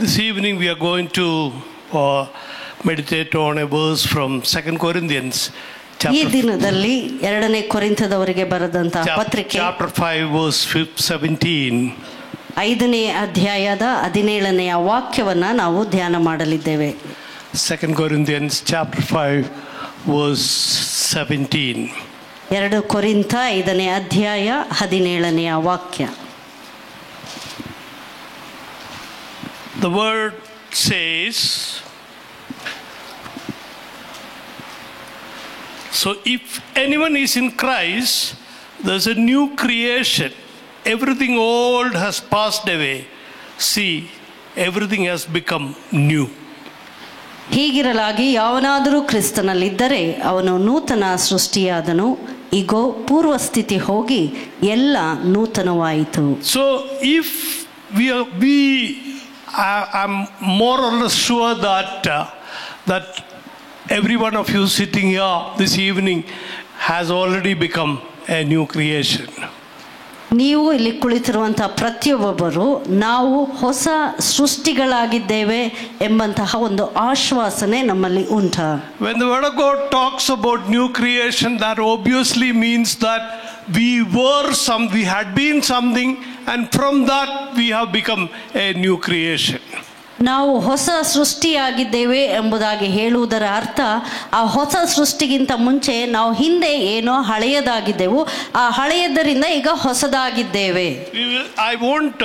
This evening we are going to meditate on a verse from 2 Corinthians ಈ ದಿನದಲ್ಲಿ 2ನೇ ಕೊರಿಂಥದವರಿಗೆ ಬರೆದಂತಹ ಪತ್ರಿಕೆ chapter 5 verse 17. 5ನೇ ಅಧ್ಯಾಯದ 17ನೇ ವಾಕ್ಯವನ್ನ ನಾವು ಧ್ಯಾನ ಮಾಡಲಿದ್ದೇವೆ. 2 Corinthians chapter 5 verse 17. 2 ಕೊರಿಂಥ 5ನೇ ಅಧ್ಯಾಯ 17ನೇ ವಾಕ್ಯ. The word says, so if anyone is in Christ, there's a new creation. Everything old has passed away. See, everything has become new. ಹೀಗಿರಲಾಗಿ ಯಾವನಾದರೂ ಕ್ರಿಸ್ತನಲ್ಲಿದ್ದರೆ ಅವನು ನೂತನ ಸೃಷ್ಟಿಯಾದನು, ಈಗೋ ಪೂರ್ವ ಸ್ಥಿತಿ ಹೋಗಿ ಎಲ್ಲ ನೂತನವಾಯಿತು. So if I'm more or less sure that every one of you sitting here this evening has already become a new creation. ನೀವು ಇಲ್ಲಿ ಕುಳಿತಿರುವಂತಹ ಪ್ರತಿಯೊಬ್ಬರು ನಾವು ಹೊಸ ಸೃಷ್ಟಿಗಳಾಗಿದ್ದೇವೆ ಎಂಬಂತಹ ಒಂದು ಆಶ್ವಾಸನೆ ನಮ್ಮಲ್ಲಿ ಉಂಟು. When the word of God talks about new creation, that obviously means that we had been something, and from that we have become a new creation. ನಾವು ಹೊಸ ಸೃಷ್ಟಿಯಾಗಿದ್ದೇವೆ ಎಂಬುದಾಗಿ ಹೇಳುವುದರ ಅರ್ಥ ಆ ಹೊಸ ಸೃಷ್ಟಿಗಿಂತ ಮುಂಚೆ ನಾವು ಹಿಂದೆ ಏನೋ ಹಳೆಯದಾಗಿದ್ದೆವು, ಆ ಹಳೆಯದರಿಂದ ಈಗ ಹೊಸದಾಗಿದ್ದೇವೆ. I won't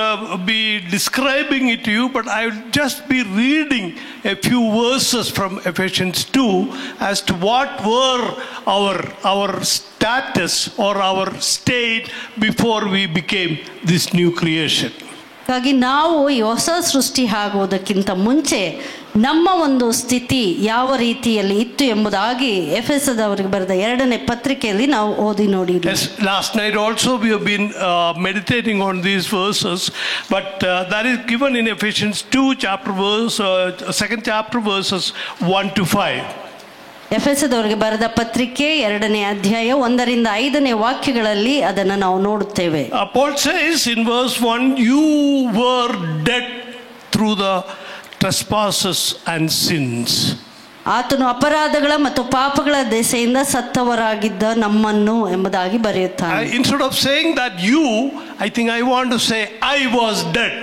be describing it to you, but I will just be reading a few verses from Ephesians 2 as to what were our status or our state before we became this new creation. ಹಾಗಾಗಿ ನಾವು ಈ ಹೊಸ ಸೃಷ್ಟಿ ಆಗುವುದಕ್ಕಿಂತ ಮುಂಚೆ ನಮ್ಮ ಒಂದು ಸ್ಥಿತಿ ಯಾವ ರೀತಿಯಲ್ಲಿ ಇತ್ತು ಎಂಬುದಾಗಿ ಎಫೆಸದವರಿಗೆ ಬರೆದ 2ನೇ ಪತ್ರಿಕೆಯಲ್ಲಿ ನಾವು ಓದಿ ನೋಡಿ. Last night also we have been meditating on these verses, but that is given in Ephesians 2nd chapter verses 1 to 5. ಎಫೆಸದವರಿಗೆ ಬರೆದ ಪತ್ರಿಕೆ 2ನೇ ಅಧ್ಯಾಯ 1ರಿಂದ 5ನೇ ವಾಕ್ಯಗಳಲ್ಲಿ ಅದನ್ನು ನಾವು ನೋಡುತ್ತೇವೆ. Paul says in verse 1, you were dead through the trespasses and sins. ಆತನು ಅಪರಾಧಗಳ ಮತ್ತು ಪಾಪಗಳ ದೆಸೆಯಿಂದ ಸತ್ತವರಾಗಿದ್ದ ನಮ್ಮನ್ನು ಎಂಬುದಾಗಿ ಬರೆಯುತ್ತಾನೆ. Instead of saying that I think I want to say I was dead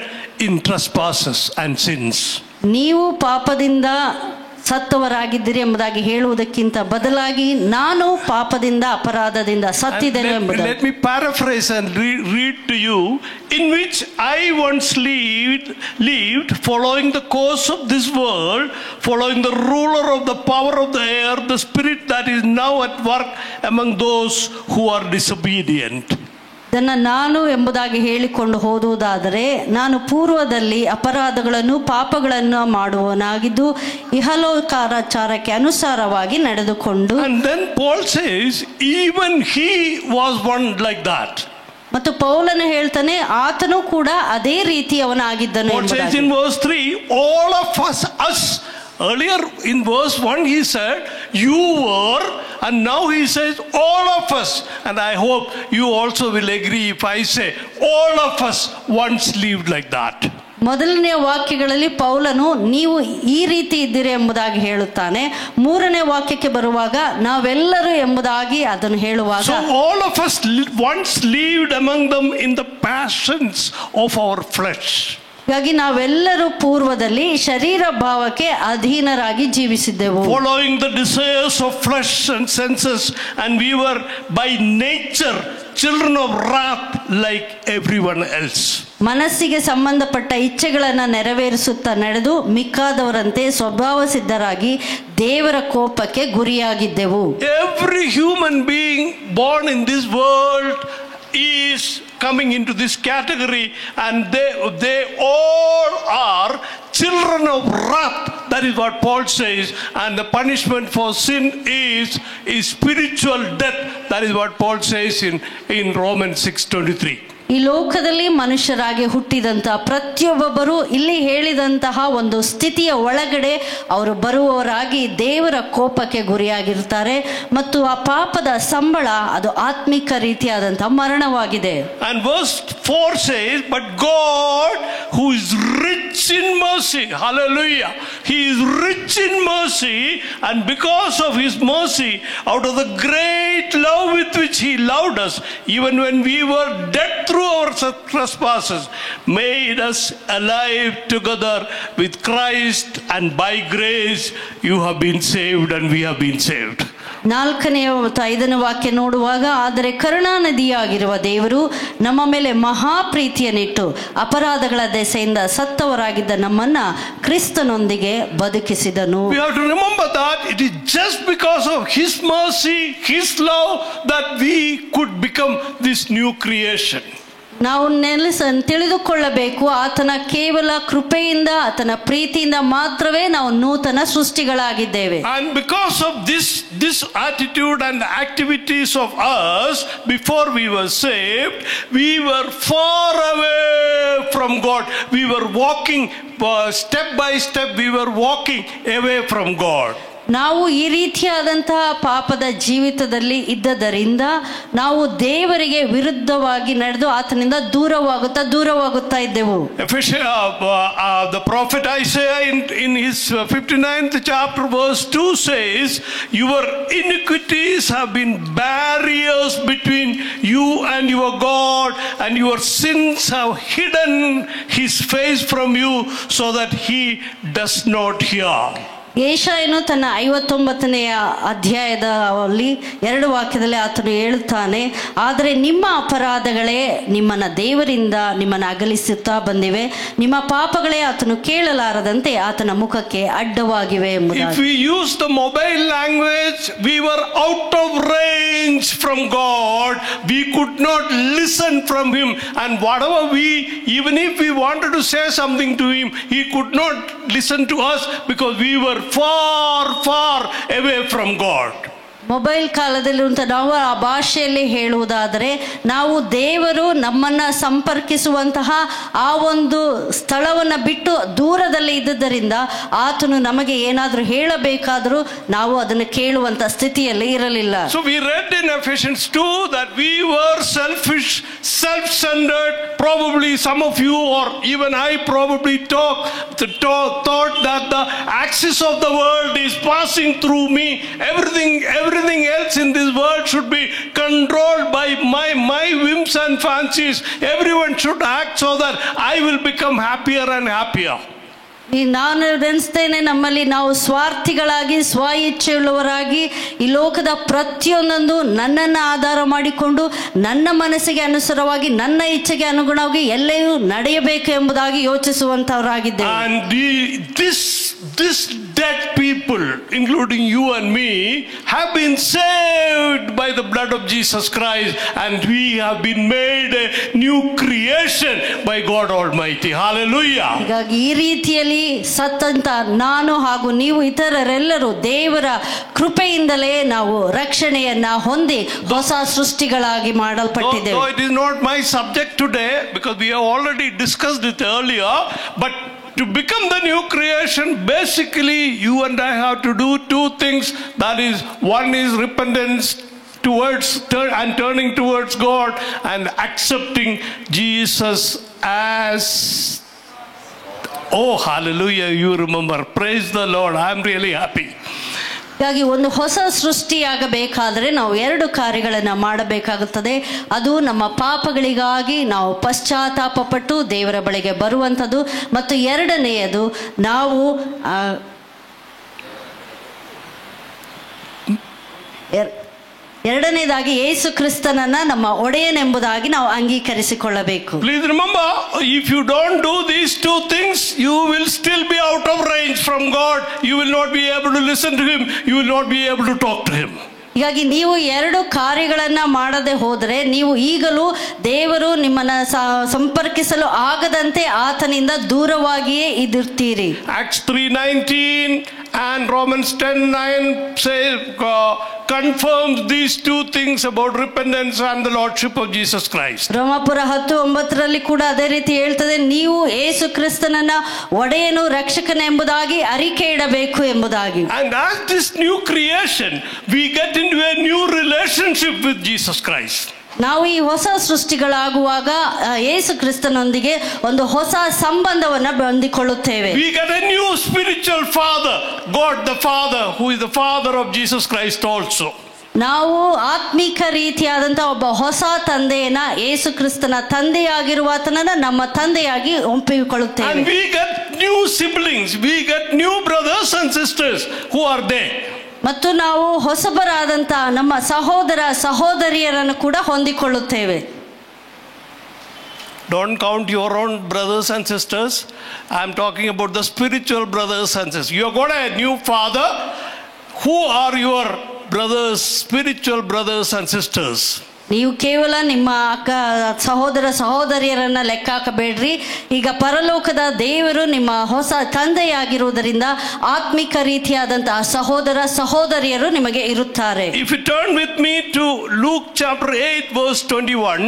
in trespasses and sins. ನೀವು ಪಾಪದಿಂದ ಸತ್ತವರಾಗಿದ್ದೀರಿ ಎಂಬುದಾಗಿ ಹೇಳುವುದಕ್ಕಿಂತ ಬದಲಾಗಿ ನಾನು ಪಾಪದಿಂದ ಅಪರಾಧದಿಂದ ಸತ್ತಿದ್ದೇನೆ ಎಂಬುದಾಗಿ. Let me paraphrase and read to you, in which I once lived following the course of this world, following the ruler of the power of the air, the spirit that is now at work among those who are disobedient. ಇದನ್ನು ನಾನು ಎಂಬುದಾಗಿ ಹೇಳಿಕೊಂಡು ಹೋದುದಾದರೆ ನಾನು ಪೂರ್ವದಲ್ಲಿ ಅಪರಾಧಗಳನ್ನು ಪಾಪಗಳನ್ನು ಮಾಡುವನಾಗಿದ್ದು ಇಹಲೋಕಾಚಾರಕ್ಕೆ ಅನುಸಾರವಾಗಿ ನಡೆದುಕೊಂಡು. And then Paul says even he was one like that. ಮತ್ತು ಪೌಲನು ಹೇಳ್ತಾನೆ ಆತನು ಕೂಡ ಅದೇ ರೀತಿಯವನಾಗಿದ್ದನು. Paul says in verse 3, all of us earlier in verse 1 he said you were, and now he says all of us, and I hope you also will agree if I say all of us once lived like that. ಮೊದಲನೇ ವಾಕ್ಯಗಳಲ್ಲಿ ಪೌಲನು ನೀವು ಈ ರೀತಿ ಇದ್ದೀರಿ ಎಂಬುದಾಗಿ ಹೇಳುತ್ತಾನೆ. 3ನೇ ವಾಕ್ಯಕ್ಕೆ ಬರುವಾಗ ನಾವೆಲ್ಲರೂ ಎಂಬುದಾಗಿ ಅದನ್ನು ಹೇಳುವಾಗ, so all of us once lived among them in the passions of our flesh. ಹಾಗಾಗಿ ನಾವೆಲ್ಲರೂ ಪೂರ್ವದಲ್ಲಿ ಶರೀರ ಭಾವಕ್ಕೆ ಅಧೀನರಾಗಿ ಜೀವಿಸಿದ್ದೆವು. Following the desires of flesh and senses, and we were by nature children of wrath like everyone else. ಮನಸ್ಸಿಗೆ ಸಂಬಂಧಪಟ್ಟ ಇಚ್ಛೆಗಳನ್ನು ನೆರವೇರಿಸುತ್ತಾ ನಡೆದು ಮಿಕ್ಕಾದವರಂತೆ ಸ್ವಭಾವ ಸಿದ್ಧರಾಗಿ ದೇವರ ಕೋಪಕ್ಕೆ ಗುರಿಯಾಗಿದ್ದೆವು. Every human being born in this world is coming into this category, and they all are children of wrath. That is what Paul says, and the punishment for sin is spiritual death. That is what Paul says in Romans 6:23. ಈ ಲೋಕದಲ್ಲಿ ಮನುಷ್ಯರಾಗಿ ಹುಟ್ಟಿದಂತಹ ಪ್ರತಿಯೊಬ್ಬರು ಇಲ್ಲಿ ಹೇಳಿದಂತಹ ಒಂದು ಸ್ಥಿತಿಯ ಒಳಗಡೆ ಅವರು ಬರುವವರಾಗಿ ದೇವರ ಕೋಪಕ್ಕೆ ಗುರಿಯಾಗಿರ್ತಾರೆ ಮತ್ತು ಆ ಪಾಪದ ಸಂಬಳ ಅದು ಆತ್ಮಿಕ ರೀತಿಯಾದಂತಹ ಮರಣವಾಗಿದೆ. And verse 4 says, but God who is rich in mercy. Hallelujah. He is rich in mercy, and because of his mercy, out of the great love with which he loved us, even when we were dead through our trespasses, made us alive together with Christ, and by grace you have been saved, and we have been saved. 4ನೇ ಮತ್ತು 5ನೇ ವಾಕ್ಯ ನೋಡುವಾಗ, ಆದರೆ ಕರುಣಾನಿಧಿಯಾಗಿರುವ ದೇವರು ನಮ್ಮ ಮೇಲೆ ಮಹಾಪ್ರೀತಿಯನ್ನಿಟ್ಟು ಅಪರಾಧಗಳ ದೆಸೆಯಿಂದ ಸತ್ತವರಾಗಿದ್ದ ನಮ್ಮನ್ನ ಕ್ರಿಸ್ತನೊಂದಿಗೆ ಬದುಕಿಸಿದನು. We have to remember that it is just because of his mercy, his love, that we could become this new creation. ನಾವು ತಿಳಿದುಕೊಳ್ಳಬೇಕು, ಆತನ ಕೇವಲ ಕೃಪೆಯಿಂದ, ಆತನ ಪ್ರೀತಿಯಿಂದ ಮಾತ್ರವೇ ನಾವು ನೂತನ ಸೃಷ್ಟಿಗಳಾಗಿದ್ದೇವೆ. And because of this attitude and activities of us, before we were saved, we were far away from God. We were walking step by step, we were walking away from God. ನಾವು ಈ ರೀತಿಯಾದಂತಹ ಪಾಪದ ಜೀವಿತದಲ್ಲಿ ಇದ್ದದರಿಂದ ನಾವು ದೇವರಿಗೆ ವಿರುದ್ಧವಾಗಿ ನಡೆದು ಆತನಿಂದ ದೂರವಾಗುತ್ತಾ ಇದ್ದೆವು. The prophet Isaiah in his 59th chapter verse 2 says, your iniquities have been barriers between you and your God, and your sins have hidden his face from you so that he does not hear. ಯೆಶಾಯನು ತನ್ನ 59ನೇ ಅಧ್ಯಾಯದಲ್ಲಿ 2 ವಾಕ್ಯದಲ್ಲಿ ಆತನು ಹೇಳುತ್ತಾನೆ, ಆದರೆ ನಿಮ್ಮ ಅಪರಾಧಗಳೇ ನಿಮ್ಮನ್ನ ದೇವರಿಂದ ನಿಮ್ಮನ್ನು ಅಗಲಿಸುತ್ತಾ ಬಂದಿವೆ, ನಿಮ್ಮ ಪಾಪಗಳೇ ಆತನು ಕೇಳಲಾರದಂತೆ ಆತನ ಮುಖಕ್ಕೆ ಅಡ್ಡವಾಗಿವೆ ಎಂಬುದಾಗಿ. If we use the mobile language, we were out of range from God. We could not listen from him, and whatever even if we wanted to say something to him, he could not listen to us because we were far away from God. Mobile ಕಾಲದಲ್ಲಿರುವಂಥ ನಾವು ಆ ಭಾಷೆಯಲ್ಲಿ ಹೇಳುವುದಾದರೆ, ನಾವು ದೇವರು ನಮ್ಮನ್ನ ಸಂಪರ್ಕಿಸುವಂತಹ ಆ ಒಂದು ಸ್ಥಳವನ್ನು ಬಿಟ್ಟು ದೂರದಲ್ಲಿ ಇದ್ದುದರಿಂದ ಆತನು ನಮಗೆ ಏನಾದರೂ ಹೇಳಬೇಕಾದರೂ ನಾವು ಅದನ್ನು ಕೇಳುವಂತ ಸ್ಥಿತಿಯಲ್ಲಿ ಇರಲಿಲ್ಲ. So we read in Ephesians 2 that we were selfish, self-centered. Probably some of you, or even I probably thought that the axis of the world is passing through me. Everything else in this world should be controlled by my whims and fancies. Everyone should act so that I will become happier and happier. ನಾನು ನೆನೆಸ್ತೇನೆ, ನಮ್ಮಲ್ಲಿ ನಾವು ಸ್ವಾರ್ಥಿಗಳಾಗಿ ಸ್ವ ಇಚ್ಛೆಯುಳ್ಳವರಾಗಿ ಈ ಲೋಕದ ಪ್ರತಿಯೊಂದೊಂದು ನನ್ನನ್ನು ಆಧಾರ ಮಾಡಿಕೊಂಡು ನನ್ನ ಮನಸ್ಸಿಗೆ ಅನುಸಾರವಾಗಿ ನನ್ನ ಇಚ್ಛೆಗೆ ಅನುಗುಣವಾಗಿ ಎಲ್ಲವೂ ನಡೆಯಬೇಕು ಎಂಬುದಾಗಿ ಯೋಚಿಸುವಂತವರಾಗಿದ್ದೇವೆ. And this dead people, including you and me, have been saved by the blood of Jesus Christ, and we have been made a new creation by God Almighty. Hallelujah. ಹೀಗಾಗಿ ಈ ರೀತಿಯಲ್ಲಿ ಸತ್ತಂತ ನಾನು ಹಾಗೂ ನೀವು ಇತರರೆಲ್ಲರೂ ದೇವರ ಕೃಪೆಯಿಂದಲೇ ನಾವು ರಕ್ಷಣೆಯನ್ನ ಹೊಂದಿ ಹೊಸ ಸೃಷ್ಟಿಗಳಾಗಿ ಮಾಡಲ್ಪಟ್ಟಿದ್ದೇವೆ. Though it is not my subject today because we have already discussed it earlier, but to become the new creation, basically you and I have to do two things. That is, one is repentance and turning towards God, and accepting Jesus as, oh hallelujah, you remember, praise the Lord, I am really happy. ಹೀಗಾಗಿ ಒಂದು ಹೊಸ ಸೃಷ್ಟಿಯಾಗಬೇಕಾದರೆ ನಾವು 2 ಕಾರ್ಯಗಳನ್ನು ಮಾಡಬೇಕಾಗುತ್ತದೆ. ಅದು ನಮ್ಮ ಪಾಪಗಳಿಗಾಗಿ ನಾವು ಪಶ್ಚಾತ್ತಾಪಪಟ್ಟು ದೇವರ ಬಳಿಗೆ ಬರುವಂಥದ್ದು, ಮತ್ತು ಎರಡನೆಯದು ನಾವು ಎರಡನೇದಾಗಿ ಯೇಸು ಕ್ರಿಸ್ತನನ್ನ ನಮ್ಮ ಒಡೆಯನೆಂಬುದಾಗಿ ನಾವು ಅಂಗೀಕರಿಸಿಕೊಳ್ಳಬೇಕು. Please remember, if you don't do these two things, you will still be out of range from God. You will not be able to listen to him. You will not be able to talk to him. ಹೀಗಾಗಿ ನೀವು 2 ಕಾರ್ಯಗಳನ್ನ ಮಾಡದೆ ಹೋದರೆ ನೀವು ಈಗಲೂ ದೇವರು ನಿಮ್ಮನ್ನ ಸಂಪರ್ಕಿಸಲು ಆಗದಂತೆ ಆತನಿಂದ ದೂರವಾಗಿಯೇ ಇದಿರ್ತೀರಿ. Acts 3:19 and Romans 10:9 say confirms these two things about repentance and the lordship of Jesus Christ. ರೋಮಾಪುರ 10:9 ಕೂಡ ಅದೇ ರೀತಿ ಹೇಳ್ತದೆ, ನೀವು ಯೇಸು ಕ್ರಿಸ್ತನನ್ನ ಒಡೆಯನು ರಕ್ಷಕನೆಂಬುದಾಗಿ ಅರಿಕೆ ಇಡಬೇಕು ಎಂಬುದಾಗಿ. And as this new creation, we get into a new relationship with Jesus Christ. ನಾವು ಈ ಹೊಸ ಸೃಷ್ಟಿಗಳಾಗುವಾಗ ಯೇಸು ಕ್ರಿಸ್ತನೊಂದಿಗೆ ಒಂದು ಹೊಸ ಸಂಬಂಧವನ್ನು ಹೊಂದಿಕೊಳ್ಳುತ್ತೇವೆ. We get a new spiritual father, God the Father, who is the father of Jesus Christ also. ನಾವು ಆತ್ಮಿಕ ರೀತಿಯಾದಂಥ ಒಬ್ಬ ಹೊಸ ತಂದೆಯನ್ನ, ಯೇಸು ಕ್ರಿಸ್ತನ ತಂದೆಯಾಗಿರುವ ಆತನನ್ನ ನಮ್ಮ ತಂದೆಯಾಗಿ ಒಪ್ಪಿಕೊಳ್ಳುತ್ತೇವೆ. And we get new siblings, we get new brothers and sisters who are there. ಮತ್ತು ನಾವು ಹೊಸಬರಾದಂಥ ನಮ್ಮ ಸಹೋದರ ಸಹೋದರಿಯರನ್ನು ಕೂಡ ಹೊಂದಿಕೊಳ್ಳುತ್ತೇವೆ. Don't count your own brothers and sisters. I am talking about the spiritual brothers and sisters. You have got a new father. Who are your brothers, spiritual brothers and sisters? ನೀವು ಕೇವಲ ನಿಮ್ಮ ಅಕ್ಕ ಸಹೋದರ ಸಹೋದರಿಯರನ್ನ ಲೆಕ್ಕ ಹಾಕಬೇಡ್ರಿ. ಈಗ ಪರಲೋಕದ ದೇವರು ನಿಮ್ಮ ಹೊಸ ತಂದೆಯಾಗಿರುವುದರಿಂದ ಆತ್ಮಿಕ ರೀತಿಯಾದಂತಹ ಸಹೋದರ ಸಹೋದರಿಯರು ನಿಮಗೆ ಇರುತ್ತಾರೆ. If you turn with me to Luke chapter 8 verse 21.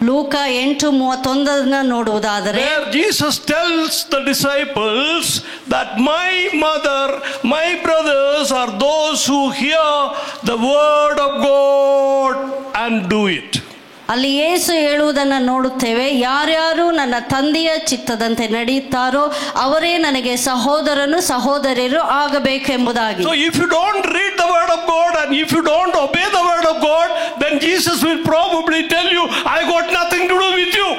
ಲೂಕ 8:31 ನೋಡುವುದಾದರೆ, where Jesus tells the disciples that my mother, my brothers are those who hear the word of God and do it. ಅಲ್ಲಿ ಯೇಸು ಹೇಳುವುದನ್ನು ನೋಡುತ್ತೇವೆ, ಯಾರ್ಯಾರು ನನ್ನ ತಂದೆಯ ಚಿತ್ತದಂತೆ ನಡೆಯುತ್ತಾರೋ ಅವರೇ ನನಗೆ ಸಹೋದರನು ಸಹೋದರಿಯರು ಆಗಬೇಕೆಂಬುದಾಗಿ. So if you don't read the word of God and if you don't obey the word of God, then Jesus will probably tell you, I got nothing to do with you.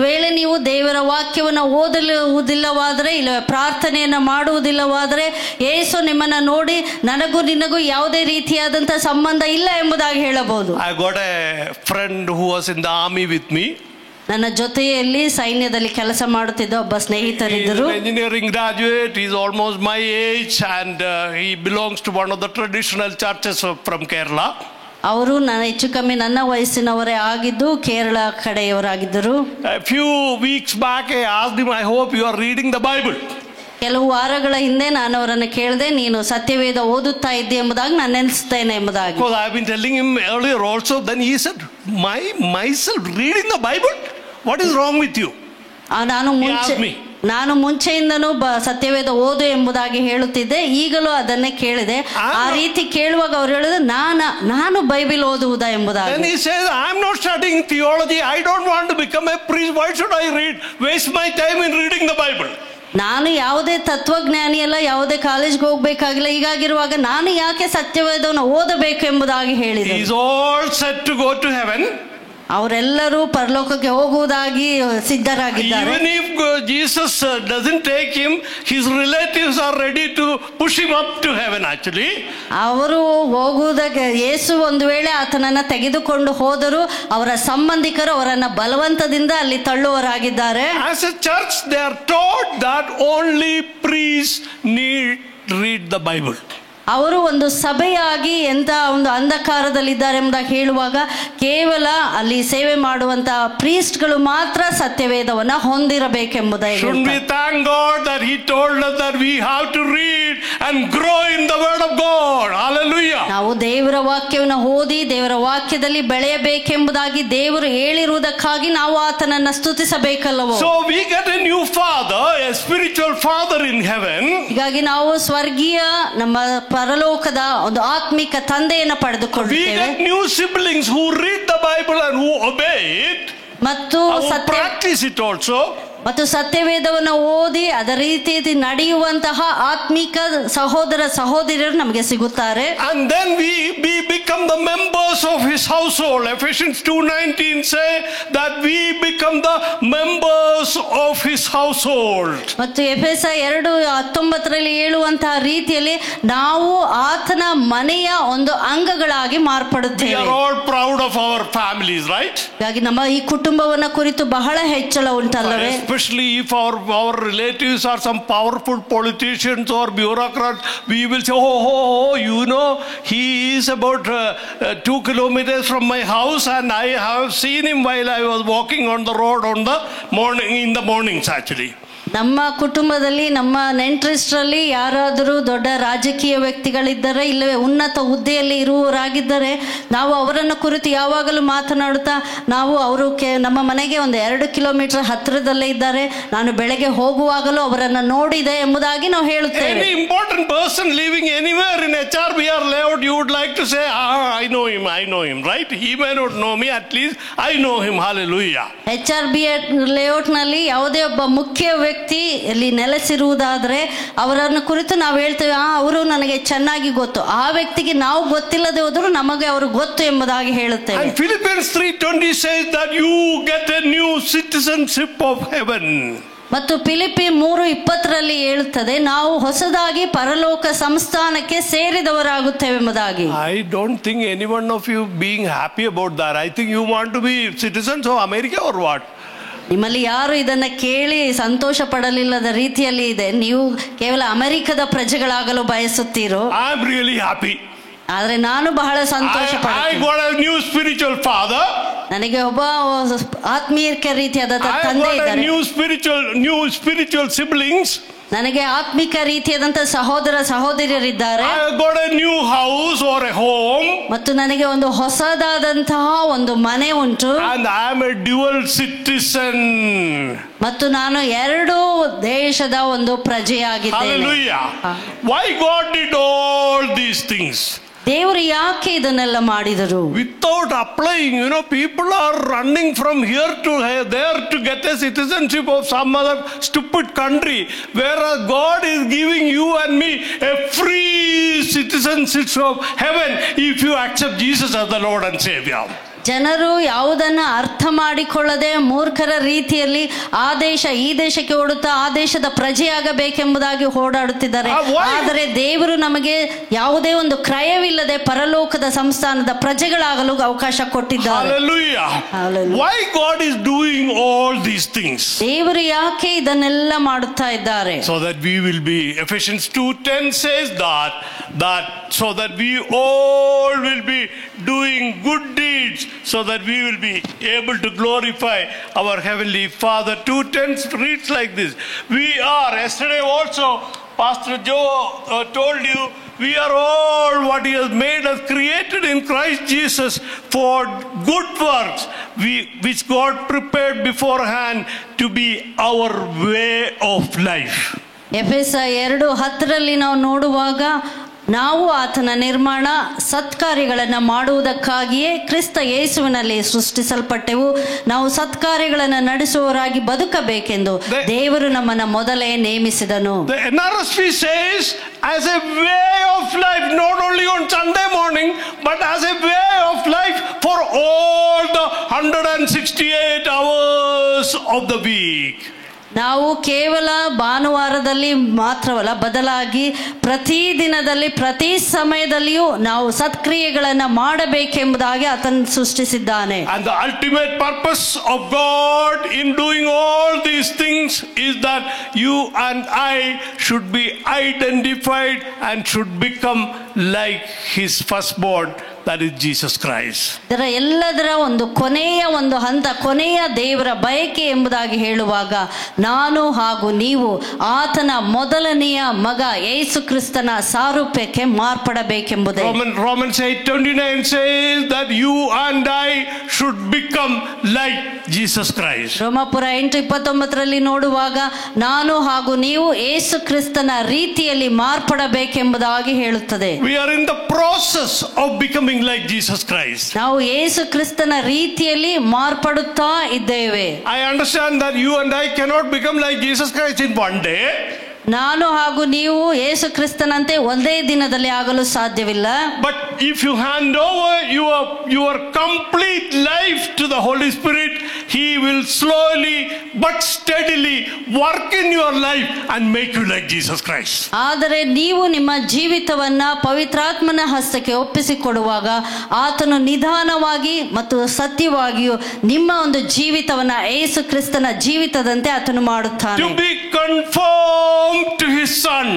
ವೇಳೆ ನೀವು ದೇವರ ವಾಕ್ಯವನ್ನು ಓದುವುದಿಲ್ಲವಾದರೆ, ಇಲ್ಲ ಪ್ರಾರ್ಥನೆಯನ್ನು ಮಾಡುವುದಿಲ್ಲವಾದರೆ, ಯೇಸು ನಿಮ್ಮನ್ನ ನೋಡಿ ನನಗೂ ನಿನಗೂ ಯಾವುದೇ ರೀತಿಯಾದಂಥ ಸಂಬಂಧ ಇಲ್ಲ ಎಂಬುದಾಗಿ ಹೇಳಬಹುದು. I got a friend who was in the army with me. ನನ್ನ ಜೊತೆಯಲ್ಲಿ ಸೈನ್ಯದಲ್ಲಿ ಕೆಲಸ ಮಾಡುತ್ತಿದ್ದ ಒಬ್ಬ ಸ್ನೇಹಿತರಿದ್ದರು. Engineering graduate, he is almost my age and he belongs to one of the traditional churches from Kerala. ಅವರು ಹೆಚ್ಚು ಕಮ್ಮಿ ನನ್ನ ವಯಸ್ಸಿನವರೇ ಆಗಿದ್ದು Kerala ಕಡೆಯವರಾಗಿದ್ದರು. A few weeks back I asked him, I hope you are reading the Bible. ಕೆಲವು ವಾರಗಳ ಹಿಂದೆ ನಾನು ಅವರನ್ನು ಕೇಳಿದೆ, ನೀನು ಸತ್ಯವೇದ ಓದುತ್ತಾ ಇದ್ದೆ ಎಂಬುದಾಗಿ ನಾನು ನೆನೆಸ್ತೇನೆ ಎಂಬುದಾಗಿ. Because I have been telling him earlier also. Then he said, myself reading the Bible? What is wrong with you? ನಾನು ಮುಂಚೆಯಿಂದನೂ ಸತ್ಯವೇದ ಓದು ಎಂಬುದಾಗಿ ಹೇಳುತ್ತಿದ್ದೆ, ಈಗಲೂ ಅದನ್ನೇ ಕೇಳಿದೆ. ಆ ರೀತಿ ಕೇಳುವಾಗ ಅವ್ರು ಹೇಳಿದ್ರು, ನಾನು ಬೈಬಲ್ ಓದುವುದಾ ಎಂಬುದಾಗಿ. Then he says, I am not studying theology. I don't want to become a priest. Why should I waste my time in reading the Bible? ನಾನು ಯಾವುದೇ ತತ್ವಜ್ಞಾನಿ ಅಲ್ಲ, ಯಾವುದೇ ಕಾಲೇಜ್ಗೆ ಹೋಗ್ಬೇಕಾಗಿಲ್ಲ. ಹೀಗಾಗಿರುವಾಗ ನಾನು ಯಾಕೆ ಸತ್ಯವೇದವನ್ನು ಓದಬೇಕು ಎಂಬುದಾಗಿ ಹೇಳಿದೆ. He is all set to go to heaven. ಅವರೆಲ್ಲರೂ ಪರಲೋಕಕ್ಕೆ ಹೋಗುವುದಾಗಿ ಸಿದ್ಧರಾಗಿದ್ದಾರೆ. Even if Jesus doesn't take him, his relatives are ready to push him up to heaven actually. ಅವರು ಹೋಗುವುದಕ್ಕೆ, ಯೇಸು ಒಂದು ವೇಳೆ ಆತನನ್ನ ತೆಗೆದುಕೊಂಡು ಹೋದರೂ ಅವರ ಸಂಬಂಧಿಕರು ಅವರನ್ನ ಬಲವಂತದಿಂದ ಅಲ್ಲಿ ತಳ್ಳುವರಾಗಿದ್ದಾರೆ. As a church they are taught that only priests need read the Bible. ಅವರು ಒಂದು ಸಭೆಯಾಗಿ ಎಂಥ ಒಂದು ಅಂಧಕಾರದಲ್ಲಿದ್ದಾರೆ ಎಂಬುದಾಗಿ ಹೇಳುವಾಗ ಕೇವಲ ಅಲ್ಲಿ ಸೇವೆ ಮಾಡುವಂತಹ ಪ್ರೀಸ್ಟ್ಗಳು ಮಾತ್ರ ಸತ್ಯವೇದವನ್ನು ಹೊಂದಿರಬೇಕೆಂಬುದಾಗಿ. Should we thank God that he told us that we have to read and grow in the word of God. Hallelujah. ನಾವು ದೇವರ ವಾಕ್ಯವನ್ನು ಓದಿ ದೇವರ ವಾಕ್ಯದಲ್ಲಿ ಬೆಳೆಯಬೇಕೆಂಬುದಾಗಿ ದೇವರು ಹೇಳಿರುವುದಕ್ಕಾಗಿ ನಾವು ಆತನನ್ನು ಸ್ತುತಿಸಬೇಕಲ್ಲವೋ. So we get a new father, a spiritual father in heaven. ಹೀಗಾಗಿ ನಾವು ಸ್ವರ್ಗೀಯ ನಮ್ಮ ಪರಲೋಕದ ಒಂದು ಆತ್ಮಿಕ ತಂದೆಯನ್ನು ಪಡೆದುಕೊಳ್ಳುತ್ತೇವೆ. We get new siblings who read the Bible and who obey it. ಮತ್ತು practice it also. ಮತ್ತು ಸತ್ಯವೇದವನ್ನು ಓದಿ ಅದರ ರೀತಿ ನಡೆಯುವಂತಹ ಆತ್ಮಿಕ ಸಹೋದರ ಸಹೋದರಿಯರು ನಮಗೆ ಸಿಗುತ್ತಾರೆ. And then we become the members of his household. Ephesians 2:19 say that we become the members of his household. ಮತ್ತು ಎಫೆಸ 2:19 ಹೇಳುವಂತಹ ರೀತಿಯಲ್ಲಿ ನಾವು ಆತನ ಮನೆಯ ಒಂದು ಅಂಗಗಳಾಗಿ ಮಾರ್ಪಡುತ್ತೇವೆ. We are all proud of our families, right? ಹಾಗಾಗಿ ನಮ್ಮ ಈ ಕುಟುಂಬವನ್ನ ಕುರಿತು ಬಹಳ ಹೆಚ್ಚಳ ಉಂಟಲ್ಲವೇ? Especially if our relatives are some powerful politicians or bureaucrats, we will say, oh, you know, he is about 2 kilometers from my house and I have seen him while I was walking on the road in the mornings actually. ನಮ್ಮ ಕುಟುಂಬದಲ್ಲಿ ನಮ್ಮ ನೆಂಟರಿಷ್ಟರಲ್ಲಿ ಯಾರಾದರೂ ದೊಡ್ಡ ರಾಜಕೀಯ ವ್ಯಕ್ತಿಗಳಿದ್ದರೆ ಇಲ್ಲವೇ ಉನ್ನತ ಹುದ್ದೆಯಲ್ಲಿ ಇರುವವರಾಗಿದ್ದರೆ ನಾವು ಅವರನ್ನು ಕುರಿತು ಯಾವಾಗಲೂ ಮಾತನಾಡುತ್ತಾ ನಾವು ಅವರು ನಮ್ಮ ಮನೆಗೆ ಒಂದು 2 ಕಿಲೋಮೀಟರ್ ಹತ್ತಿರದಲ್ಲೇ ಇದ್ದಾರೆ, ನಾನು ಬೆಳಗ್ಗೆ ಹೋಗುವಾಗಲೂ ಅವರನ್ನು ನೋಡಿದೆ ಎಂಬುದಾಗಿ ನಾವು ಹೇಳುತ್ತೇವೆ. Any important person living anywhere in HRBR layout, you would like to say, I know him, right? He may not know me, at least I know him. Hallelujah. HRBR ಲೇಔಟ್ನಲ್ಲಿ ಯಾವುದೇ ಒಬ್ಬ ಮುಖ್ಯ ವ್ಯಕ್ತಿ ಇಲ್ಲಿ ನೆಲೆಸಿರುವುದಾದರೆ ಅವರನ್ನು ಕುರಿತು ನಾವು ಹೇಳ್ತೇವೆ, ಅವರು ನನಗೆ ಚೆನ್ನಾಗಿ ಗೊತ್ತು. ಆ ವ್ಯಕ್ತಿಗೆ ನಾವು ಗೊತ್ತಿಲ್ಲದೆ ಹೋದರೂ ನಮಗೆ ಅವರು ಗೊತ್ತು ಎಂಬುದಾಗಿ ಹೇಳುತ್ತೇವೆ. And Philippians 3:20 says that you get a new citizenship of heaven. ಮತ್ತು ಫಿಲಿಪ್ಪಿ 3:20 ಹೇಳುತ್ತದೆ, ನಾವು ಹೊಸದಾಗಿ ಪರಲೋಕ ಸಂಸ್ಥಾನಕ್ಕೆ ಸೇರಿದವರಾಗುತ್ತೇವೆ ಎಂಬುದಾಗಿ. I don't think any one of you being happy about that. I think you want to be citizens of America or what? ನಿಮ್ಮಲ್ಲಿ ಯಾರು ಇದನ್ನ ಕೇಳಿ ಸಂತೋಷ ಪಡಲಿಲ್ಲದ ರೀತಿಯಲ್ಲಿ ಇದೆ, ನೀವು ಕೇವಲ ಅಮೆರಿಕದ ಪ್ರಜೆಗಳಾಗಲು ಬಯಸುತ್ತೀರೋ? I am really happy. ಆದ್ರೆ ನಾನು ಬಹಳ ಸಂತೋಷ I ಪಡುತ್ತೇನೆ. got a new spiritual father. ನನಗೆ ಒಬ್ಬ ಆತ್ಮೀಕ ರೀತಿಯಾದ ತಂದೆ I got ಇದ್ದಾರೆ. a new spiritual siblings. ನನಗೆ ಆತ್ಮಿಕ ರೀತಿಯಾದಂತ ಸಹೋದರ ಸಹೋದರಿಯರಿದ್ದಾರೆ. I got a new house or a home. ಮತ್ತು ನನಗೆ ಒಂದು ಹೊಸದಾದಂತಹ ಒಂದು ಮನೆ ಉಂಟು. And I am a dual citizen. ಮತ್ತು ನಾನು 2 ದೇಶದ ಒಂದು ಪ್ರಜೆಯಾಗಿದ್ದೇನೆ. Hallelujah. Why God did all these things? ದೇವರು ಯಾಕೆ ಇದನ್ನೆಲ್ಲ ಮಾಡಿದರು? Without applying, people are running from here to there to get a citizenship of some other stupid country, whereas God is giving you and me a free citizenship of heaven if you accept Jesus as the Lord and Savior. ಜನರು ಯಾವುದನ್ನ ಅರ್ಥ ಮಾಡಿಕೊಳ್ಳದೆ ಮೂರ್ಖರ ರೀತಿಯಲ್ಲಿ ಆ ದೇಶ ಈ ದೇಶಕ್ಕೆ ಓಡುತ್ತಾ ಆ ದೇಶದ ಪ್ರಜೆಯಾಗಬೇಕೆಂಬುದಾಗಿ ಓಡಾಡುತ್ತಿದ್ದಾರೆ. ಆದರೆ ದೇವರು ನಮಗೆ ಯಾವುದೇ ಒಂದು ಕ್ರಯವಿಲ್ಲದೆ ಪರಲೋಕದ ಸಂಸ್ಥಾನದ ಪ್ರಜೆಗಳಾಗಲು ಅವಕಾಶ ಕೊಟ್ಟಿದ್ದಾರೆ. Hallelujah. Why God is doing all these things? ದೇವರು ಯಾಕೆ ಇದನ್ನೆಲ್ಲ ಮಾಡುತ್ತಾ ಇದ್ದಾರೆ? So that we will be, Ephesians 2:10 says that so that we all will be doing good deeds, so that we will be able to glorify our heavenly Father. 2:10 reads like this. We are, yesterday also Pastor Joe told you, we are all what He has made us, created in Christ Jesus for good works, which God prepared beforehand to be our way of life. ಎಫೆಸ 2:10 ನಾವು ನೋಡುವಾಗ ನಾವು ಆತನ ನಿರ್ಮಾಣ ಸತ್ಕಾರ್ಯಗಳನ್ನು ಮಾಡುವುದಕ್ಕಾಗಿಯೇ ಕ್ರಿಸ್ತ ಯೇಸುವಿನಲ್ಲಿ ಸೃಷ್ಟಿಸಲ್ಪಟ್ಟೆವು, ನಾವು ಸತ್ಕಾರ್ಯಗಳನ್ನು ನಡೆಸುವವರಾಗಿ ಬದುಕಬೇಕೆಂದು ದೇವರು ನಮ್ಮನ್ನು ಮೊದಲೇ ನೇಮಿಸಿದನು. The NRSV says as a way of life, not only on Sunday morning but as a way of life for all the 168 hours of the week. ನಾವು ಕೇವಲ ಭಾನುವಾರದಲ್ಲಿ ಮಾತ್ರವಲ್ಲ, ಬದಲಾಗಿ ಪ್ರತಿ ದಿನದಲ್ಲಿ ಪ್ರತಿ ಸಮಯದಲ್ಲಿಯೂ ನಾವು ಸತ್ಕ್ರಿಯೆಗಳನ್ನು ಮಾಡಬೇಕೆಂಬುದಾಗಿ ಆತನು ಸೃಷ್ಟಿಸಿದ್ದಾನೆ. And the ultimate purpose of God in doing all these things is that you and I should be identified and should become like His firstborn, that is Jesus Christ. ಇದರ ಎಲ್ಲದರ ಒಂದು ಕೊನೆಯ ಒಂದು ಹಂತ, ಕೊನೆಯ ದೇವರ ಬಯಕೆ ಎಂಬುದಾಗಿ ಹೇಳುವಾಗ ನಾನು ಹಾಗೂ ನೀವು ಆತನ ಮೊದಲನೆಯ ಮಗ ಯೇಸು ಕ್ರಿಸ್ತನ ಸಾರೂಪ್ಯಕ್ಕೆ ಮಾರ್ಪಡಬೇಕೆಂಬುದೇ. Romans 8:29 says that you and I should become like Jesus Christ. ರೋಮಾಪುರ 8:29 ನೋಡುವಾಗ ನಾನು ಹಾಗೂ ನೀವು ಯೇಸು ಕ್ರಿಸ್ತನ ರೀತಿಯಲ್ಲಿ ಮಾರ್ಪಡಬೇಕೆಂಬುದಾಗಿ ಹೇಳುತ್ತದೆ. We are in the process of becoming like Jesus Christ. ನಾವು ಯೇಸು ಕ್ರಿಸ್ತನ ರೀತಿಯಲ್ಲಿ ಮಾರ್ಪಡುತ್ತಾ ಇದ್ದೇವೆ. I understand that you and I cannot become like Jesus Christ in one day. ನಾನು ಹಾಗೂ ನೀವು ಯೇಸು ಕ್ರಿಸ್ತನಂತೆ ಒಂದೇ ದಿನದಲ್ಲಿ ಆಗಲು ಸಾಧ್ಯವಿಲ್ಲ. But if you hand over your complete life to the Holy Spirit, He will slowly but steadily work in your life and make you like Jesus Christ. ಆದರೆ ನೀವು ನಿಮ್ಮ ಜೀವಿತವನ್ನ ಪವಿತ್ರಾತ್ಮನ ಹಸ್ತಕ್ಕೆ ಒಪ್ಪಿಸಿಕೊಡುವಾಗ ಆತನು ನಿಧಾನವಾಗಿ ಮತ್ತು ಸತ್ಯವಾಗಿಯೂ ನಿಮ್ಮ ಒಂದು ಜೀವಿತವನ್ನ ಯೇಸು ಕ್ರಿಸ್ತನ ಜೀವಿತದಂತೆ ಆತನು ಮಾಡುತ್ತಾನೆ. To be conformed to His Son.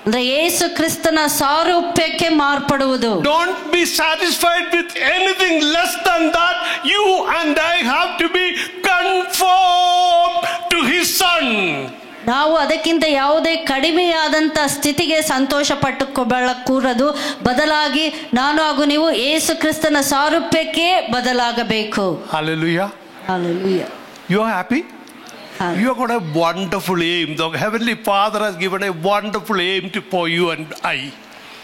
ಅಂದ್ರೆ ಯೇಸು ಕ್ರಿಸ್ತನ ಸಾರೂಪ್ಯಕ್ಕೆ ಮಾರ್ಪಡುವುದು. Don't be satisfied with anything less than that. You and I have to be conformed to His Son. ನಾವು ಅದಕ್ಕಿಂತ ಯಾವುದೇ ಕಡಿಮೆಯಾದಂಥ ಸ್ಥಿತಿಗೆ ಸಂತೋಷ ಪಟ್ಟುಕೊಳ್ಳಕೂರದು, ಬದಲಾಗಿ ನಾನು ಹಾಗೂ ನೀವು ಯೇಸು ಕ್ರಿಸ್ತನ ಸಾರೂಪ್ಯಕ್ಕೆ ಬದಲಾಗಬೇಕು. Hallelujah. Hallelujah. You are happy? You have got a wonderful aim. The Heavenly Father has given a wonderful aim for you and I.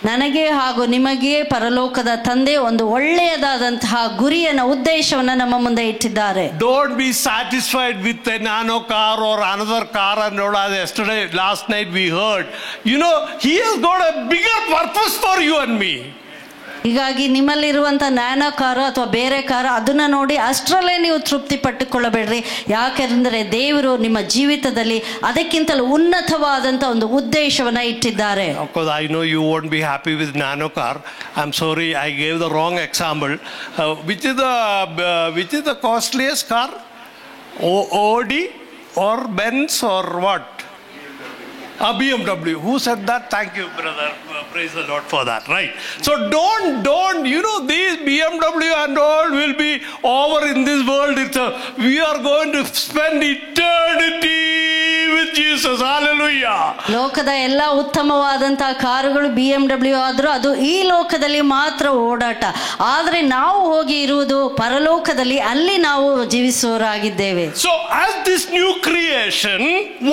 ನನಗೆ ಹಾಗೂ ನಿಮಗೆ ಪರಲೋಕದ ತಂದೆ ಒಂದು ಒಳ್ಳೆಯದಾದಂತಹ ಗುರಿಯನ್ನು, ಉದ್ದೇಶವನ್ನು ನಮ್ಮ ಮುಂದೆ ಇಟ್ಟಿದ್ದಾರೆ. Don't be satisfied with a nano car or another car and all that. Yesterday, last night we heard. You know, He has got a bigger purpose for you and me. ಹೀಗಾಗಿ ನಿಮ್ಮಲ್ಲಿರುವಂಥ ನ್ಯಾನೋ ಕಾರು ಅಥವಾ ಬೇರೆ car ಅದನ್ನು ನೋಡಿ ಅಷ್ಟರಲ್ಲೇ ನೀವು ತೃಪ್ತಿ ಪಟ್ಟುಕೊಳ್ಳಬೇಡ್ರಿ. ಯಾಕೆಂದರೆ ದೇವರು ನಿಮ್ಮ ಜೀವಿತದಲ್ಲಿ ಅದಕ್ಕಿಂತಲೂ ಉನ್ನತವಾದಂಥ ಒಂದು ಉದ್ದೇಶವನ್ನು ಇಟ್ಟಿದ್ದಾರೆ. Of course, I know you won't be happy with nano car. I'm sorry, I gave the wrong example. Which is the costliest car? Audi or Benz or what? BMW. Who said that? Thank you, brother. Praise the Lord for that. Right. So don't, you know, these BMW and all will be over in this world. We are going to spend eternity with Jesus. Hallelujah. ಲೋಕದ ಎಲ್ಲ ಉತ್ತಮವಾದಂತಹ ಕಾರುಗಳು BMW ಆದರೂ ಅದು ಈ ಲೋಕದಲ್ಲಿ ಮಾತ್ರ ಓಡಾಟ. ಆದರೆ ನಾವು ಹೋಗಿ ಇರುವುದು ಪರಲೋಕದಲ್ಲಿ, ಅಲ್ಲಿ ನಾವು ಜೀವಿಸುವವರಾಗಿದ್ದೇವೆ. So as this new creation,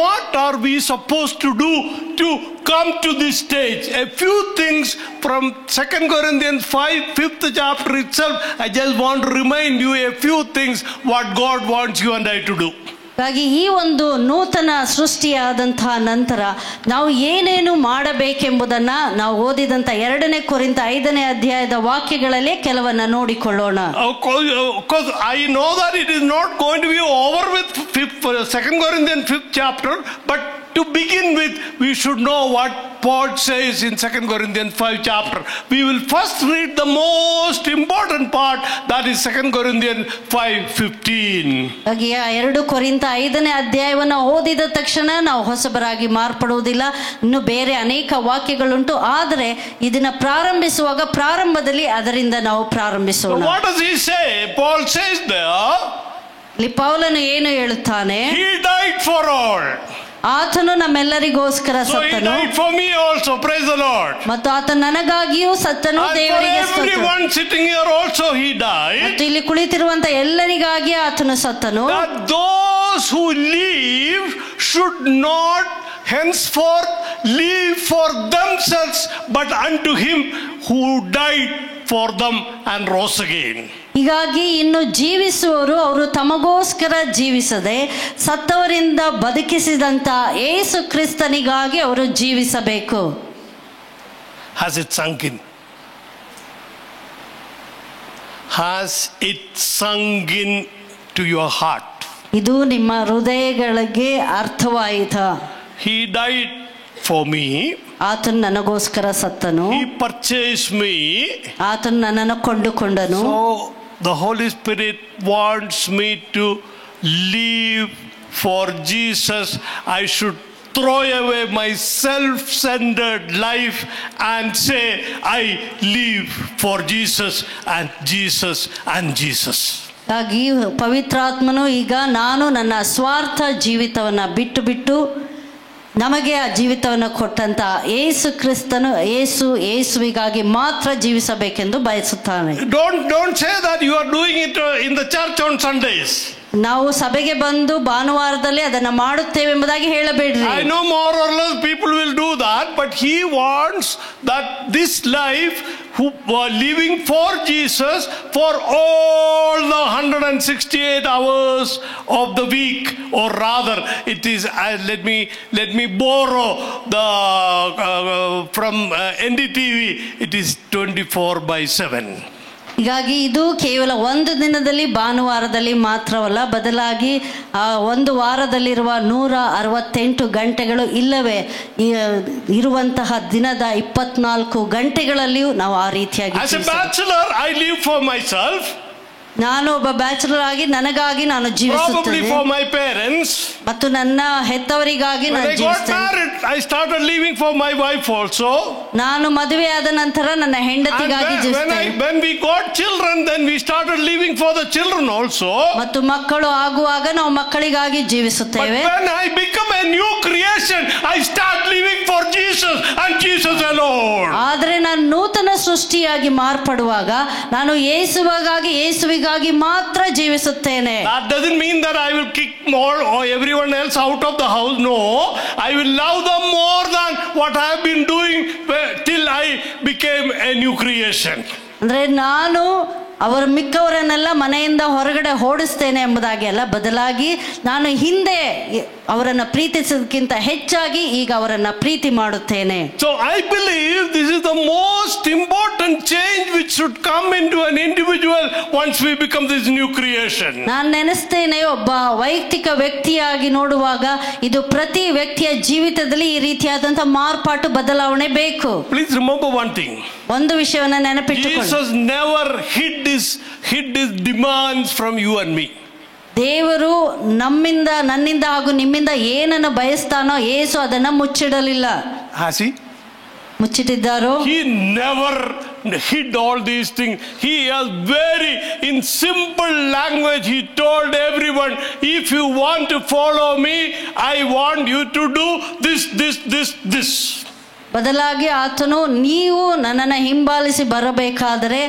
what are we supposed to do to come to this stage? A few things from 2 Corinthians 5, 5th chapter itself. I just want to remind you a few things what God wants you and I to do. ಹಾಗಾಗಿ ಈ ಒಂದು ನೂತನ ಸೃಷ್ಟಿಯಾದಂತಹ ನಂತರ ನಾವು ಏನೇನು ಮಾಡಬೇಕೆಂಬುದನ್ನು ನಾವು ಓದಿದಂಥ 2 ಕೊರಿಂಥ 5ನೇ ಅಧ್ಯಾಯದ ವಾಕ್ಯಗಳಲ್ಲೇ ಕೆಲವನ್ನ ನೋಡಿಕೊಳ್ಳೋಣ. Of course, I know that it is not going to be over with 2 Corinthians 5th chapter, but to begin with, we should know what Paul says in 2 Corinthians 5 chapter. We will first read the most important part, that is 2 Corinthians 5:15. ಹಾಗೆ 2 ಕೊರಿಂಥ 5ನೇ ಅಧ್ಯಾಯವನ್ನು ಓದಿದ ತಕ್ಷಣ ನಾವು ಹೊಸಬರಾಗಿ ಮಾರ್ಪಡುವುದಿಲ್ಲ. ಇನ್ನು ಬೇರೆ ಅನೇಕ ವಾಕ್ಯಗಳುಂಟು, ಆದರೆ ಇದನ್ನ ಪ್ರಾರಂಭಿಸುವಾಗ ಪ್ರಾರಂಭದಲ್ಲಿ ಅದರಿಂದ ನಾವು ಪ್ರಾರಂಭಿಸೋಣ. What does he say? Paul says there, ಇಲ್ಲಿ ಪೌಲನು ಏನು ಹೇಳುತ್ತಾನೆ? He died for all. ಆತನು ನಮ್ಮೆಲ್ಲರಿಗೋಸ್ಕರ So he ಸತ್ತನು, died for me also. Praise the Lord. ಮತ್ತು ಆತ ನನಗಾಗಿಯೂ ಸತ್ತನು. And for ದೇವರಿಗೆ ಸ್ತೋತ್ರ. everyone sitting here also he died. ಮತ್ತು ಇಲ್ಲಿ ಕುಳಿತಿರುವಂತ ಎಲ್ಲರಿಗಾಗಿ ಆತನು ಸತ್ತನು. That those who live should not henceforth live for themselves, but unto him who died for them and rose again. ಹೀಗಾಗಿ ಇನ್ನು ಜೀವಿಸುವವರು ಅವರು ತಮಗೋಸ್ಕರ ಜೀವಿಸದೆ ಸತ್ತವರಿಂದ ಬದುಕಿಸಿದಂತ ಯೇಸು ಕ್ರಿಸ್ತನಿಗಾಗಿ ಅವರು ಜೀವಿಸಬೇಕು. Has it sunk in? Has it sunk in to your heart? ಇದು ನಿಮ್ಮ ಹೃದಯಗಳಿಗೆ ಅರ್ಥವಾಯಿತಾ? He died for me. ಆತನು ನನಗೋಸ್ಕರ ಸತ್ತನು. He purchased me. ಆತನು ನನ್ನನ್ನು ಕೊಂಡುಕೊಂಡನು. So the Holy Spirit wants me to live for Jesus. I should throw away my self-centered life and say, I live for Jesus and Jesus and Jesus. ಹಾಗಾಗಿ ಪವಿತ್ರಾತ್ಮನು ಈಗ ನಾನು ನನ್ನ ಸ್ವಾರ್ಥ ಜೀವಿತವನ್ನು ಬಿಟ್ಟು ನಮಗೆ ಆ ಜೀವಿತವನ್ನು ಕೊಟ್ಟಂತ ಯೇಸು ಕ್ರಿಸ್ತನು ಯೇಸುವಿಗಾಗಿ ಮಾತ್ರ ಜೀವಿಸಬೇಕೆಂದು ಬಯಸುತ್ತಾನೆ. Don't say that you are doing it in the church on Sundays. ನಾವು ಸಭೆಗೆ ಬಂದು ಭಾನುವಾರದಲ್ಲಿ ಅದನ್ನು ಮಾಡುತ್ತೇವೆ ಎಂಬುದಾಗಿ ಹೇಳಬೇಡ್ರಿ. I know more or less people will do that, but he wants that this life who are living for Jesus for all the 168 hours of the week, or rather it is let me borrow the from NDTV, it is 24/7. ಹೀಗಾಗಿ ಇದು ಕೇವಲ ಒಂದು ದಿನದಲ್ಲಿ ಭಾನುವಾರದಲ್ಲಿ ಮಾತ್ರವಲ್ಲ, ಬದಲಾಗಿ ಒಂದು ವಾರದಲ್ಲಿರುವ 168 ಗಂಟೆಗಳು ಇಲ್ಲವೇ ಇರುವಂತಹ ದಿನದ 24 ಗಂಟೆಗಳಲ್ಲಿಯೂ ನಾವು ಆ ರೀತಿಯಾಗಿ. As a bachelor, I live for myself. ನಾನು ಒಬ್ಬ ಬ್ಯಾಚುಲರ್ ಆಗಿ ನನಗಾಗಿ ನಾನು Probably for my parents. ಮತ್ತು ನನ್ನ ಹೆತ್ತವರಿಗಾಗಿ ನಾನು When I got married, I started living for my wife also. ನಾನು ಮದುವೆಯಾದ ನಂತರ ನನ್ನ ಹೆಂಡತಿಗಾಗಿ ಜೀವಿಸ್ತೇನೆ. When we got children, then we started living for the children also. ಮತ್ತು ಮಕ್ಕಳು ಆಗುವಾಗ ನಾವು ಮಕ್ಕಳಿಗಾಗಿ ಜೀವಿಸುತ್ತೇವೆ. But when I become a new creation, creation, I start living for Jesus and Jesus alone. ಆದರೆ ನಾನು ನೂತನ ಸೃಷ್ಟಿಯಾಗಿ ಮಾರ್ಪಡುವಾಗ ನಾನು ಯೇಸುವಿಗಾಗಿ ಮಾತ್ರ ಜೀವಿಸುತ್ತೇನೆ. That doesn't mean that I will kick more or everyone else out of the house. No, I will love them more than what I have been doing till I became a new creation. ಅಂದ್ರೆ ನಾನು ಮಿಕ್ಕವರನ್ನೆಲ್ಲ ಮನೆಯಿಂದ ಹೊರಗಡೆ ಓಡಿಸ್ತೇನೆ ಎಂಬುದಾಗಿ ಅಲ್ಲ, ಬದಲಾಗಿ ನಾನು ಹಿಂದೆ ಅವರನ್ನ ಪ್ರೀತಿಸೋದಕ್ಕಿಂತ ಹೆಚ್ಚಾಗಿ ಈಗ ಅವರನ್ನ ಪ್ರೀತಿ ಮಾಡುತ್ತೇನೆ. So I believe this is the most important change which should come into an individual once we become this new creation. ನಾನು ನೆನೆಸ್ತೇನೆ, ಒಬ್ಬ ವೈಯಕ್ತಿಕ ವ್ಯಕ್ತಿಯಾಗಿ ನೋಡುವಾಗ ಇದು ಪ್ರತಿ ವ್ಯಕ್ತಿಯ ಜೀವಿತದಲ್ಲಿ ಈ ರೀತಿಯಾದಂತ ಮಾರ್ಪಾಟು ಬದಲಾವಣೆ ಬೇಕು. Please remember one thing. ಒಂದು ವಿಷಯವನ್ನು ನೆನಪಿಟ್ಟುಕೊಳ್ಳಿ. Jesus never hid his demands from you and me. ದೇವರು ನನ್ನಿಂದ ಹಾಗೂ ನಿಮ್ಮಿಂದ ಏನನ್ನು ಬಯಸ್ತಾನೋ ಯೇಸು ಅದನ್ನ ಮುಚ್ಚಿಡಲಿಲ್ಲ. Has he? ಮುಚ್ಚಿಟ್ಟಿದ್ದಾರೋ? He never hid all these things. He has in simple language, he told everyone, if you want to follow me, I want you to do this. ಬದಲಾಗಿ ಆತನು ನೀವು ನನ್ನನ್ನು ಹಿಂಬಾಲಿಸಿ ಬರಬೇಕಾದರೆ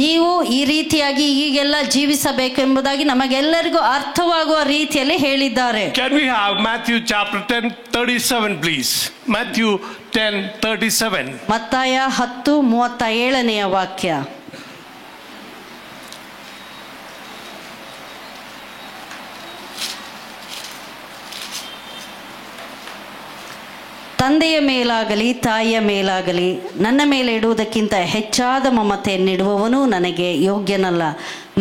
ನೀವು ಈ ರೀತಿಯಾಗಿ ಹೀಗೆಲ್ಲ ಜೀವಿಸಬೇಕು ಎಂಬುದಾಗಿ ನಮಗೆಲ್ಲರಿಗೂ ಅರ್ಥವಾಗುವ ರೀತಿಯಲ್ಲಿ ಹೇಳಿದ್ದಾರೆ. Can we have Matthew chapter 10:37 please? Matthew 10:37. ಮತ್ತಾಯ 10:37ನೇ ವಾಕ್ಯ. ತಂದೆಯ ಮೇಲಾಗಲಿ ತಾಯಿಯ ಮೇಲಾಗಲಿ ನನ್ನ ಮೇಲೆ ಇಡುವುದಕ್ಕಿಂತ ಹೆಚ್ಚಾದ ಮಮತೆಯನ್ನಿಡುವವನು ನನಗೆ ಯೋಗ್ಯನಲ್ಲ.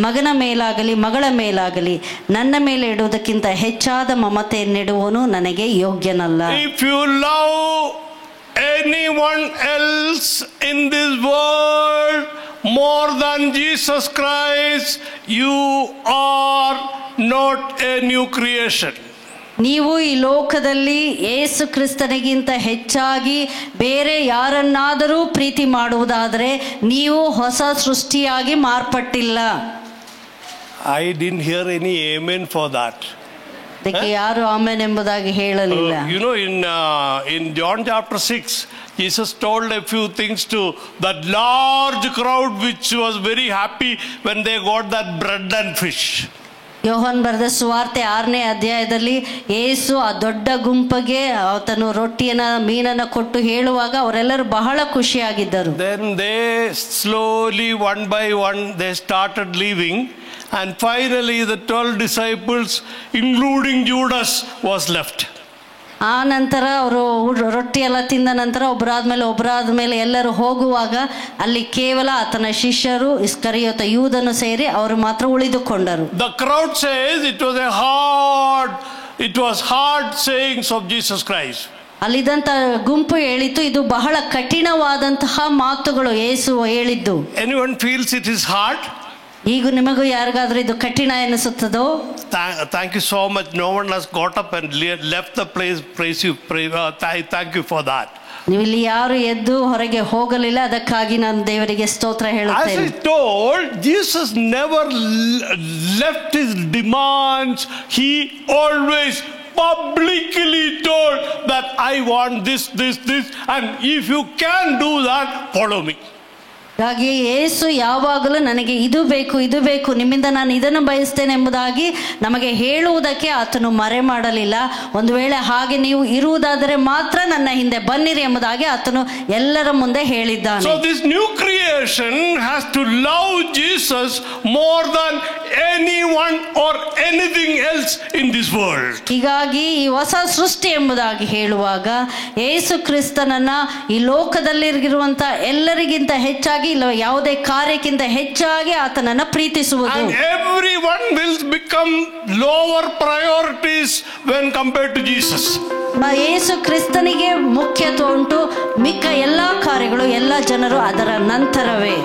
ಮಗನ ಮೇಲಾಗಲಿ ಮಗಳ ಮೇಲಾಗಲಿ ನನ್ನ ಮೇಲೆ ಇಡುವುದಕ್ಕಿಂತ ಹೆಚ್ಚಾದ ಮಮತೆಯನ್ನಿಡುವವನು ನನಗೆ ಯೋಗ್ಯನಲ್ಲ. If you love anyone else in this world more than Jesus Christ, you are not a new creation. ನೀವು ಈ ಲೋಕದಲ್ಲಿ ಯೇಸು ಕ್ರಿಸ್ತನಿಗಿಂತ ಹೆಚ್ಚಾಗಿ ಬೇರೆ ಯಾರನ್ನಾದರೂ ಪ್ರೀತಿ ಮಾಡುವುದಾದರೆ ನೀವು ಹೊಸ ಸೃಷ್ಟಿಯಾಗಿ ಮಾರ್ಪಟ್ಟಿಲ್ಲ. I didn't hear any amen for that. ಅದಕ್ಕೆ ಯಾರು ಆಮೆನ್ ಎಂಬುದಾಗಿ ಹೇಳಲಿಲ್ಲ. You know, in John chapter 6, Jesus told a few things to that large crowd which was very happy when they got that bread and fish. Yohan ಬರೆದ ಸುವಾರ್ತೆ 6ನೇ ಅಧ್ಯಾಯದಲ್ಲಿ ಯೇಸು ಆ ದೊಡ್ಡ ಗುಂಪಿಗೆ ಆತನು ರೊಟ್ಟಿಯನ್ನ ಮೀನನ್ನ ಕೊಟ್ಟು ಹೇಳುವಾಗ ಅವರೆಲ್ಲರೂ ಬಹಳ ಖುಷಿಯಾಗಿದ್ದರು. Then they slowly one by one they started leaving, and finally the 12 disciples including Judas was left. ಆ ನಂತರ ಅವರು ರೊಟ್ಟಿ ಎಲ್ಲ ತಿಂದ ನಂತರ ಒಬ್ಬರಾದ ಮೇಲೆ ಎಲ್ಲರೂ ಹೋಗುವಾಗ ಅಲ್ಲಿ ಕೇವಲ ಆತನ ಶಿಷ್ಯರು ಇಸ್ಕರಿಯೋತ ಯೂದನು ಸೇರಿ ಅವರು ಮಾತ್ರ ಉಳಿದುಕೊಂಡರು. The crowd says it was hard sayings of Jesus Christ. ಅಲ್ಲಿದ್ದಂತ ಗುಂಪು ಹೇಳಿತು, ಇದು ಬಹಳ ಕಠಿಣವಾದಂತಹ ಮಾತುಗಳು ಯೇಸು ಹೇಳಿದ್ದು. Anyone feels it is hard? ಈಗ ನಿಮಗೂ ಯಾರಿಗಾದ್ರೂ ಇದು ಕಠಿಣ ಎನಿಸುತ್ತದೋ? Thank you so much. No one has got up and left the place. Thank you for that. ನೀವು ಇಲ್ಲಿ ಯಾರು ಎದ್ದು ಹೊರಗೆ ಹೋಗಲಿಲ್ಲ, ಅದಕ್ಕಾಗಿ ನಾನು ದೇವರಿಗೆ ಸ್ತೋತ್ರ ಹೇಳುತ್ತೇನೆ. As I told, Jesus never left his demands. He always publicly told that I want this, and if you can do that, follow me. ಹಾಗಾಗಿ ಯೇಸು ಯಾವಾಗಲೂ ನನಗೆ ಇದು ಬೇಕು, ನಿಮ್ಮಿಂದ ನಾನು ಇದನ್ನು ಬಯಸ್ತೇನೆ ಎಂಬುದಾಗಿ ನಮಗೆ ಹೇಳುವುದಕ್ಕೆ ಆತನು ಮರೆ ಮಾಡಲಿಲ್ಲ. ಒಂದು ವೇಳೆ ಹಾಗೆ ನೀವು ಇರುವುದಾದರೆ ಮಾತ್ರ ನನ್ನ ಹಿಂದೆ ಬನ್ನಿರಿ ಎಂಬುದಾಗಿ ಆತನು ಎಲ್ಲರ ಮುಂದೆ ಹೇಳಿದ್ದಾನೆ. So this new creation has to love Jesus more than anyone or anything else in this world. ಹೀಗಾಗಿ ಈ ಹೊಸ ಸೃಷ್ಟಿ ಎಂಬುದಾಗಿ ಹೇಳುವಾಗ ಯೇಸು ಕ್ರಿಸ್ತನನ್ನ ಈ ಲೋಕದಲ್ಲಿರುವಂತ ಎಲ್ಲರಿಗಿಂತ ಹೆಚ್ಚಾಗಿ ಇಲ್ಲ ಯಾವುದೇ ಕಾರ್ಯಕ್ಕಿಂತ ಹೆಚ್ಚಾಗಿ ಆತನನ್ನ ಪ್ರೀತಿಸುವುದು. And everyone will become lower priorities when compared to Jesus. ಯೇಸು ಕ್ರಿಸ್ತನಿಗೆ ಮುಖ್ಯತ್ವ ಉಂಟು, ಮಿಕ್ಕ ಎಲ್ಲಾ ಕಾರ್ಯಗಳು ಎಲ್ಲ ಜನರು ಅದರ ನಂತರವೇ.